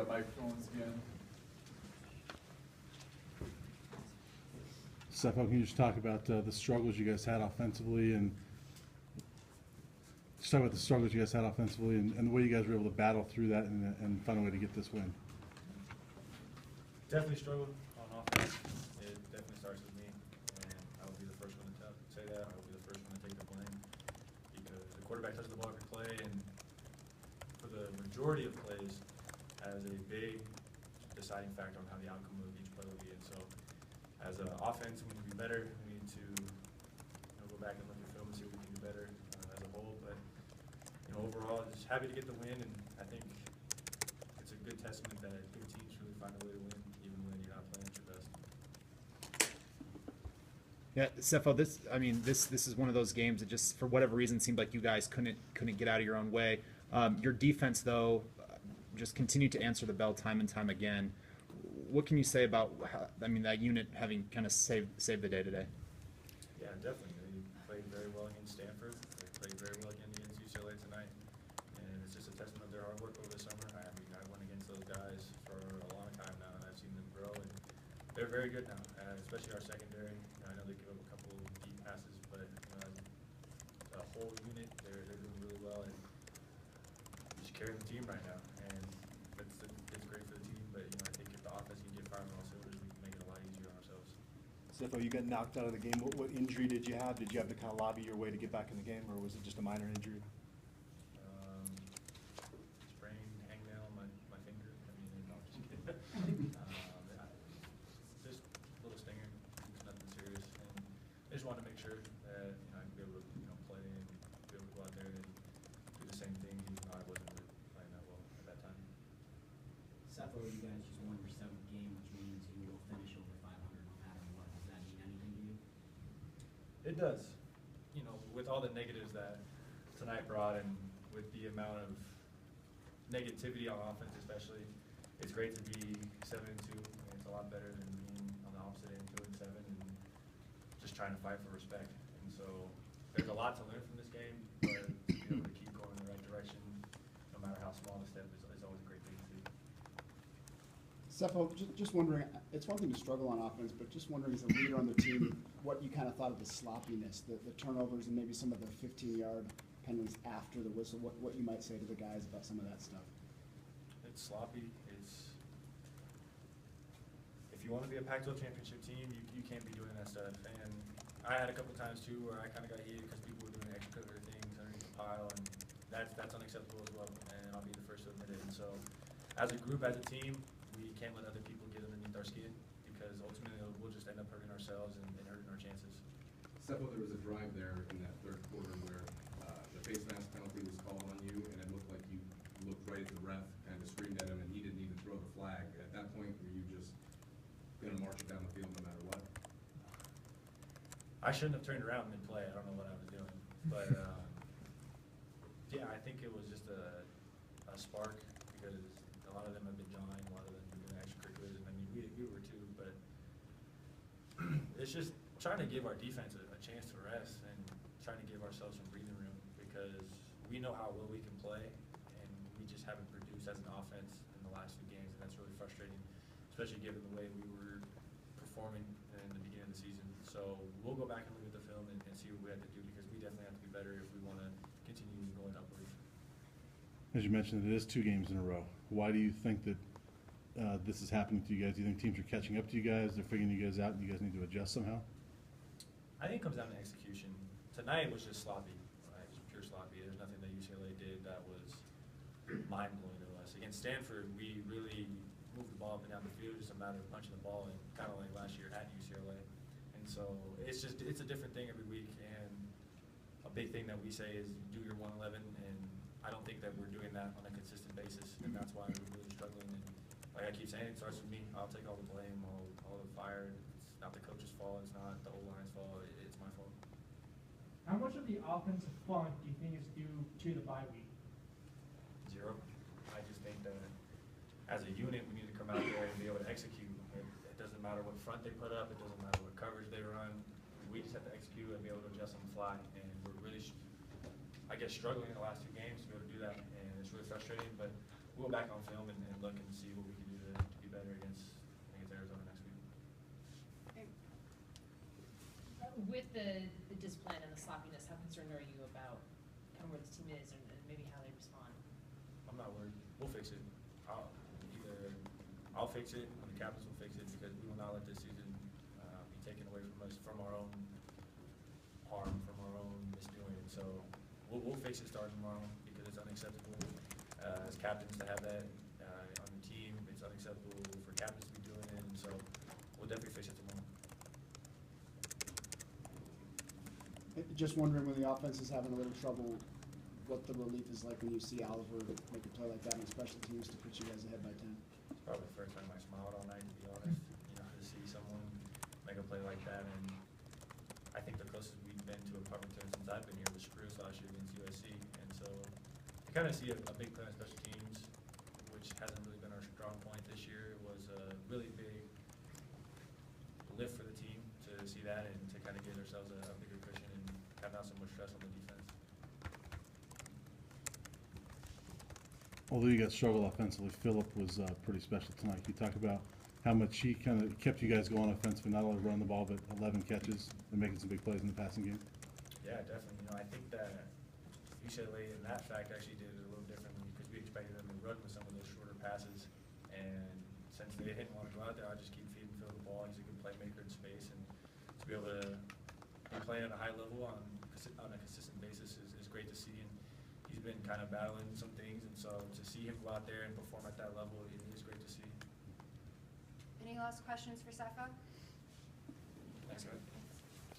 got microphones again. Sefo, can you just talk about the struggles you guys had offensively and just talk about the struggles you guys had offensively and the way you guys were able to battle through that and find a way to get this win? Definitely struggled on offense. It definitely starts with me, and I will be the first one to say that. I will be the first one to take the blame because the quarterback touches the ball every play, and for the majority of plays, has a big deciding factor on how the outcome of each play will be. And so, as an offense, we need to be better. We need to go back and look at film and see what we can do better as a whole. But overall, just happy to get the win, and I think it's a good testament that good teams really find a way to win, even when you're not playing at your best. Yeah, Sefo, this is one of those games that just for whatever reason seemed like you guys couldn't get out of your own way. Your defense, though, just continued to answer the bell time and time again. What can you say about that unit having kind of saved the day today? Yeah, definitely. They played very well against Stanford. They played very well again against UCLA tonight, and it's just a testament of their hard work over the summer. I went against those guys for a long time now, and I've seen them grow, and they're very good now, especially our secondary. I know they give up a couple deep passes, but as a whole unit, they're doing really well, and just carrying the team right now. And it's great for the team, but I think if the offense can get firing on all cylinders, we can make it a lot easier on ourselves. Sefo, you got knocked out of the game. What injury did you have? Did you have to kind of lobby your way to get back in the game, or was it just a minor injury? Sprained hangnail on my finger. No, I'm just kidding. Just a little stinger. It's nothing serious. And I just wanted to make sure that I could be able to play and be able to go out there and do the same thing, even though I wasn't really playing that well at that time. Sefo, you guys just won your 7th game, which means you will finish over 500 no matter what. Does that mean anything to you? It does. With all the negatives that tonight brought and with the amount of negativity on offense especially, it's great to be 7-2, and it's a lot better than being on the opposite end, 2-7, and just trying to fight for respect. And so there's a lot to learn from this game, but to be able to keep going in the right direction, no matter how small the step is always a great thing to see. Sefo, just wondering, it's one thing to struggle on offense, but just wondering as a leader on the team, what you kind of thought of the sloppiness, the turnovers, and maybe some of the 15-yard penalties after the whistle, what you might say to the guys about some of that stuff. It's sloppy. If you want to be a Pac-12 championship team, you can't be doing that stuff. And I had a couple times too where I kind of got heated because people were doing extracurricular things underneath the pile, and that's unacceptable as well. And I'll be the first to admit it. And so, as a group, as a team, we can't let other people get underneath our skin because ultimately we'll just end up hurting ourselves and hurting our chances. Sefo, there was a drive there in that third quarter where the face mask penalty was called on you, and it looked like you looked right at the ref, kind of screamed at him, and he didn't even throw the flag. At that point, were you just going to march it down the field no matter what? I shouldn't have turned around mid-play. I don't know what I was doing. But, yeah, I think it was just a spark because a lot of them have been jawing, a lot of them have been doing extracurriculars, and we were too. But it's just trying to give our defense a chance to rest and trying to give ourselves some breathing room because we know how well we can play, and we just haven't produced as an offense in the last few games, and that's really frustrating, especially given the way we were performing in the beginning of the season. So we'll go back and look at the film and see what we have to do because we definitely have to be better if we want to continue going upwards. As you mentioned, it is 2 games in a row. Why do you think that this is happening to you guys? Do you think teams are catching up to you guys? They're figuring you guys out and you guys need to adjust somehow? I think it comes down to execution. Tonight was just sloppy. Right? It was pure sloppy. There's nothing that UCLA did that was mind-blowing to us. Against Stanford, we really moved the ball up and down the field, just a matter of punching the ball in, kind of like last year at UCLA. And so it's a different thing every week. And a big thing that we say is do your 111, and I don't think that we're doing that on a consistent basis, and that's why we're really struggling. And like I keep saying, it starts with me. I'll take all the blame, all the fire. It's not the coach's fault. It's not the O-line's fault. It's my fault. How much of the offensive funk do you think is due to the bye week? 0. I just think that as a unit, we need to come out there and be able to execute. It doesn't matter what front they put up. It doesn't matter what coverage they run. We just have to execute and be able to adjust on the fly. And we're really, I guess, struggling in the last 2 games to be able to do that. And it's really frustrating, but we'll go back on film and look and see what we can do to be better against Arizona next week. With the discipline and the sloppiness, how concerned are you about kind of where the team is and maybe how they respond? I'm not worried. We'll fix it. I'll fix it, and the captains will fix it, because we will not let this season be taken away from us, from our own harm, from our own misdoing. So we'll fix it starting tomorrow, because it's unacceptable as captains to have that on the team. It's unacceptable for captains to be doing it, and so we'll definitely fix it tomorrow. Just wondering, when the offense is having a little trouble, what the relief is like when you see Oliver make a play like that on special teams to put you guys ahead by 10? It's probably the first time I smiled all night, to be honest. To see someone make a play like that, and I think the closest we've been to a punt return since I've been here was Spruce last year against USC, and so to kind of see a big play on special teams, which hasn't really been our strong point this year, was a really big lift for the team to see that and to kind of give ourselves a bigger cushion and have not so much stress on the defense. Although you guys struggled offensively, Phillip was pretty special tonight. Can you talk about how much he kind of kept you guys going offensively, not only running the ball, but 11 catches and making some big plays in the passing game? Yeah, definitely. I think that UCLA in that fact actually did it a little differently, because we expected them to run with some of those shorter passes, and since they didn't want to go out there, I just keep feeding Phil the ball. He's a good playmaker in space, and to be able to be playing at a high level on a consistent basis is great to see. And he's been kind of battling some things, and so to see him go out there and perform at that level, it is great to see. Any last questions for Sefo? Thanks, guys.